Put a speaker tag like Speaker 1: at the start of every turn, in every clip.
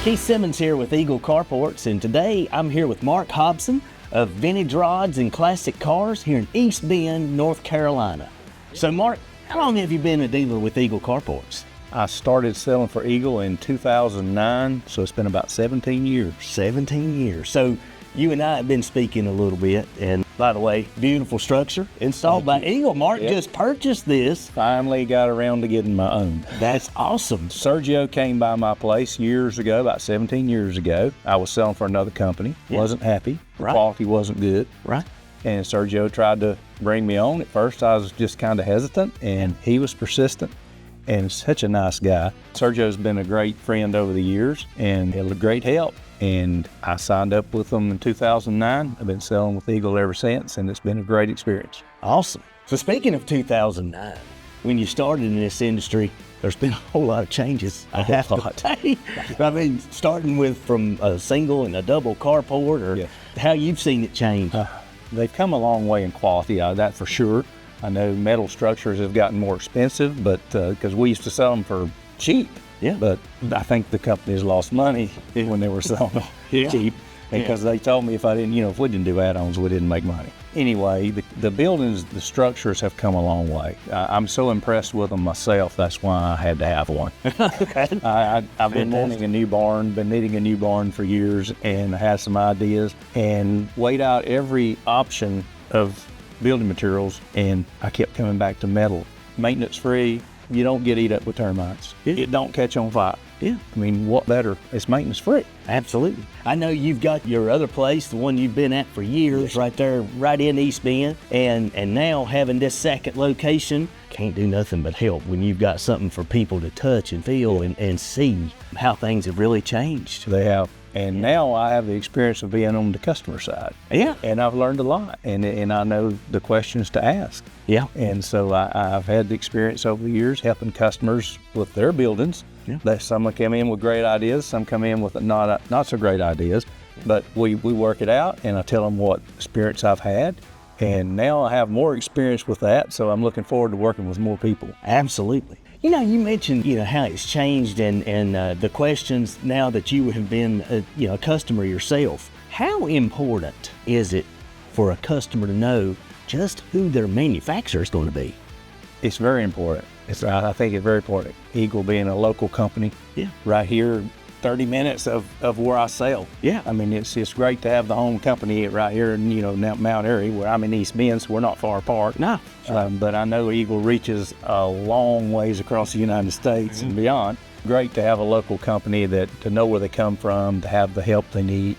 Speaker 1: Keith Simmons here with Eagle Carports, and today I'm here with Mark Hobson of Vintage Rods and Classic Cars here in East Bend, North Carolina. So Mark, how long have you been a dealer with Eagle Carports?
Speaker 2: I started selling for Eagle in 2009, so it's been about 17 years.
Speaker 1: 17 years. So you and I have been speaking a little bit, and by the way, beautiful structure installed by Eagle. Mark just purchased this.
Speaker 2: Finally got around to getting my own.
Speaker 1: That's awesome.
Speaker 2: Sergio came by my place years ago, about 17 years ago. I was selling for another company, wasn't happy, the quality wasn't good.
Speaker 1: Right.
Speaker 2: And Sergio tried to bring me on. At first I was just kind of hesitant, and he was persistent and such a nice guy. Sergio's been a great friend over the years and he was a great help. And I signed up with them in 2009. I've been selling with Eagle ever since, and it's been a great experience.
Speaker 1: Awesome. So speaking of 2009, when you started in this industry, there's been a whole lot of changes. I have to say. I mean, starting from a single and a double carport, or how you've seen it change.
Speaker 2: They've come a long way in quality, that for sure. I know metal structures have gotten more expensive, but because we used to sell them for cheap. Yeah. But I think the companies lost money when they were selling them cheap, because they told me if we didn't do add-ons, we didn't make money. Anyway, the buildings, the structures have come a long way. I'm so impressed with them myself, that's why I had to have one. I've been wanting a new barn, been needing a new barn for years, and I had some ideas and weighed out every option of building materials, and I kept coming back to metal. Maintenance free. You don't get eat up with termites. It don't catch on fire. I mean, what better? It's maintenance free.
Speaker 1: Absolutely. I know you've got your other place, the one you've been at for years, right there, right in East Bend, and now having this second location can't do nothing but help when you've got something for people to touch and feel and see how things have really changed.
Speaker 2: They have. And now I have the experience of being on the customer side. And I've learned a lot, and I know the questions to ask. And so I've had the experience over the years helping customers with their buildings. That some come in with great ideas, some come in with not so great ideas, but we work it out, and I tell them what experience I've had. And now I have more experience with that, so I'm looking forward to working with more people.
Speaker 1: Absolutely. You know, you mentioned, how it's changed and the questions now that you have been, a customer yourself. How important is it for a customer to know just who their manufacturer is going to be?
Speaker 2: It's very important. I think it's very important. Eagle being a local company, right here, 30 minutes of where I sell. I mean, it's great to have the home company right here in, Mount Airy, where I'm in East Bend, so we're not far apart.
Speaker 1: No.
Speaker 2: But I know Eagle reaches a long ways across the United States and beyond. Great to have a local company to know where they come from, to have the help they need.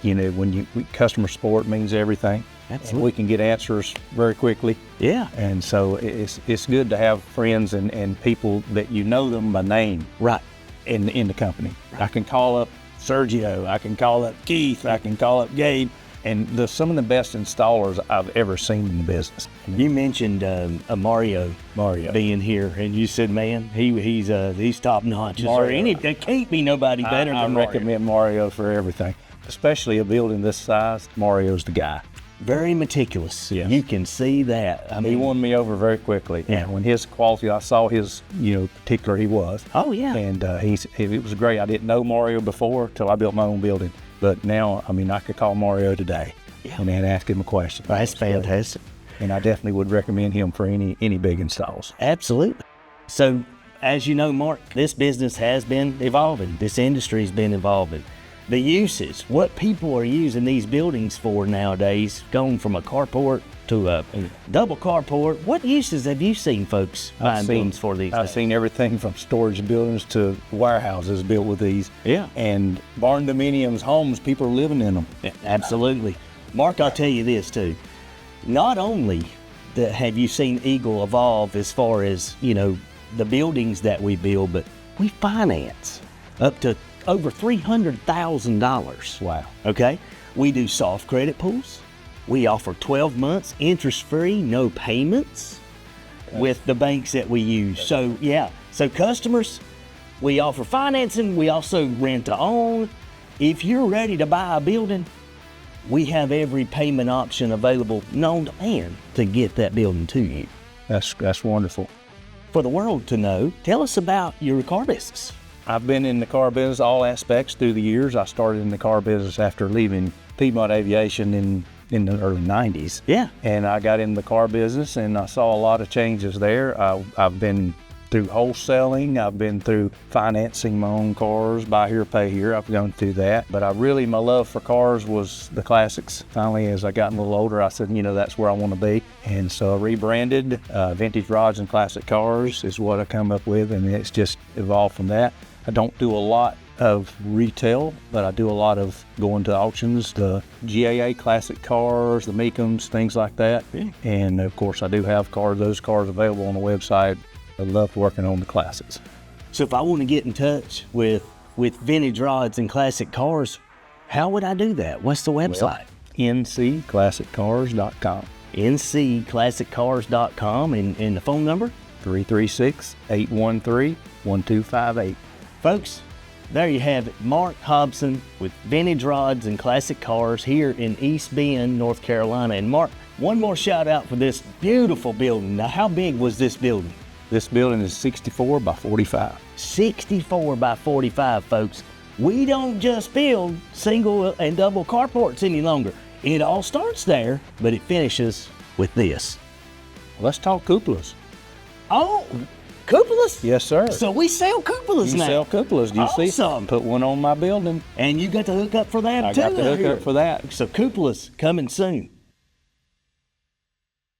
Speaker 2: Customer support means everything. Absolutely. And we can get answers very quickly. And so it's good to have friends and people that you know them by name. In the company. I can call up Sergio, I can call up Keith, I can call up Gabe, and they're some of the best installers I've ever seen in the business.
Speaker 1: You mentioned Mario being here, and you said, man, he's top notch. There can't be nobody better than Mario.
Speaker 2: I recommend Mario for everything, especially a building this size. Mario's the guy.
Speaker 1: Very meticulous. You can see that. I mean,
Speaker 2: he won me over very quickly. When his quality, I saw his, particular he was. And it was great. I didn't know Mario before till I built my own building. But now, I could call Mario today and then ask him a question.
Speaker 1: That's fantastic.
Speaker 2: And I definitely would recommend him for any big installs.
Speaker 1: Absolutely. So, as you know, Mark, this business has been evolving. This industry has been evolving. The uses, what people are using these buildings for nowadays, going from a carport to a double carport. What uses have you seen folks buying buildings for these days?
Speaker 2: I've seen everything from storage buildings to warehouses built with these. And barn dominiums, homes, people are living in them.
Speaker 1: Absolutely. Mark, I'll tell you this too. Not only have you seen Eagle evolve as far as, the buildings that we build, but we finance up to over $300,000.
Speaker 2: Wow.
Speaker 1: Okay. We do soft credit pulls. We offer 12 months interest-free, no payments with the banks that we use. So so customers, we offer financing. We also rent to own. If you're ready to buy a building, we have every payment option available known to man to get that building to you.
Speaker 2: That's wonderful.
Speaker 1: For the world to know, tell us about your car business.
Speaker 2: I've been in the car business, all aspects through the years. I started in the car business after leaving Piedmont Aviation in the early 90s.
Speaker 1: Yeah.
Speaker 2: And I got in the car business and I saw a lot of changes there. I've been through wholesaling. I've been through financing my own cars, buy here, pay here. I've gone through that. But my love for cars was the classics. Finally, as I got a little older, I said, that's where I want to be. And so I rebranded. Vintage Rods and Classic Cars is what I come up with, and it's just evolved from that. I don't do a lot of retail, but I do a lot of going to auctions, the GAA classic cars, the Meekums, things like that.
Speaker 1: Yeah.
Speaker 2: And of course, I do have those cars available on the website. I love working on the classics.
Speaker 1: So if I want to get in touch with Vintage Rods and Classic Cars, how would I do that? What's the website?
Speaker 2: nclassiccars.com.
Speaker 1: nclassiccars.com, and the phone number?
Speaker 2: 336-813-1258.
Speaker 1: Folks, there you have it. Mark Hobson with Vintage Rods and Classic Cars here in East Bend, North Carolina. And Mark, one more shout out for this beautiful building. Now, how big was this building?
Speaker 2: This building is 64 by 45.
Speaker 1: 64 by 45, folks. We don't just build single and double carports any longer. It all starts there, but it finishes with this.
Speaker 2: Let's talk cupolas.
Speaker 1: Oh, cupolas?
Speaker 2: Yes, sir.
Speaker 1: So we sell cupolas now.
Speaker 2: You sell cupolas. Do you see?
Speaker 1: Awesome.
Speaker 2: Put one on my building.
Speaker 1: And you got to hook up for that too.
Speaker 2: I got to hook up for that.
Speaker 1: So cupolas coming soon.